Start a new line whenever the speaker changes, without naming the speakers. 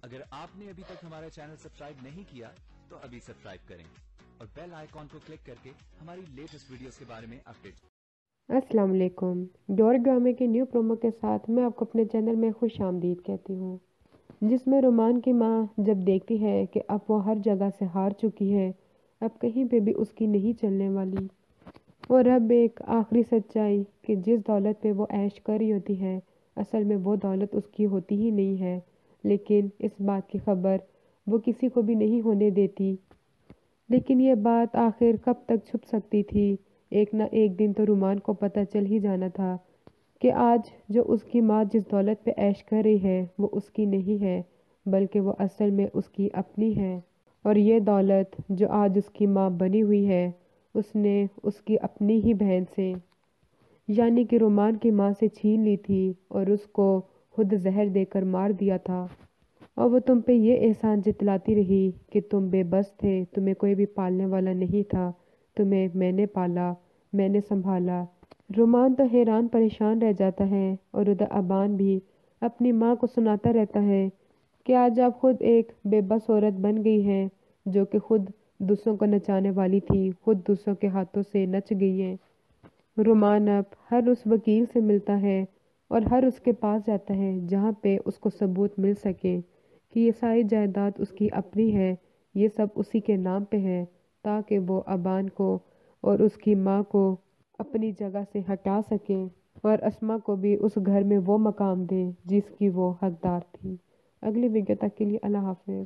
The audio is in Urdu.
اگر آپ نے ابھی تک ہمارا چینل سبسکرائب نہیں کیا تو ابھی سبسکرائب کریں اور بیل آئیکن کو کلک کر کے ہماری لیٹسٹ ویڈیوز کے بارے میں اپڈیٹ۔
السلام علیکم۔ ڈور ڈرامے کے نیو پرومو کے ساتھ میں آپ کو اپنے چینل میں خوش آمدید کہتی ہوں، جس میں رومان کی ماں جب دیکھتی ہے کہ اب وہ ہر جگہ سے ہار چکی ہے، اب کہیں پہ بھی اس کی نہیں چلنے والی، اور اب ایک آخری سچائی کہ جس دولت پہ وہ عیش کر رہی ہوتی ہے اصل میں وہ دولت اس کی ہوتی ہی نہیں ہے، لیکن اس بات کی خبر وہ کسی کو بھی نہیں ہونے دیتی۔ لیکن یہ بات آخر کب تک چھپ سکتی تھی؟ ایک نہ ایک دن تو رومان کو پتہ چل ہی جانا تھا کہ آج جو اس کی ماں جس دولت پہ عیش کر رہی ہے وہ اس کی نہیں ہے، بلکہ وہ اصل میں اس کی اپنی ہے، اور یہ دولت جو آج اس کی ماں بنی ہوئی ہے اس نے اس کی اپنی ہی بہن سے، یعنی کہ رومان کی ماں سے چھین لی تھی اور اس کو خود زہر دے کر مار دیا تھا، اور وہ تم پہ یہ احسان جتلاتی رہی کہ تم بے بس تھے، تمہیں کوئی بھی پالنے والا نہیں تھا، تمہیں میں نے پالا، میں نے سنبھالا۔ رومان تو حیران پریشان رہ جاتا ہے اور ادھر ابان بھی اپنی ماں کو سناتا رہتا ہے کہ آج آپ خود ایک بے بس عورت بن گئی ہیں جو کہ خود دوسروں کو نچانے والی تھی، خود دوسروں کے ہاتھوں سے نچ گئی ہیں۔ رومان اب ہر اس وکیل سے ملتا ہے اور ہر اس کے پاس جاتا ہے جہاں پہ اس کو ثبوت مل سکے کہ یہ ساری جائیداد اس کی اپنی ہے، یہ سب اسی کے نام پہ ہے، تاکہ وہ ابان کو اور اس کی ماں کو اپنی جگہ سے ہٹا سکے اور اسما کو بھی اس گھر میں وہ مقام دے جس کی وہ حقدار تھی۔ اگلی ویڈیو تک کے لیے اللہ حافظ۔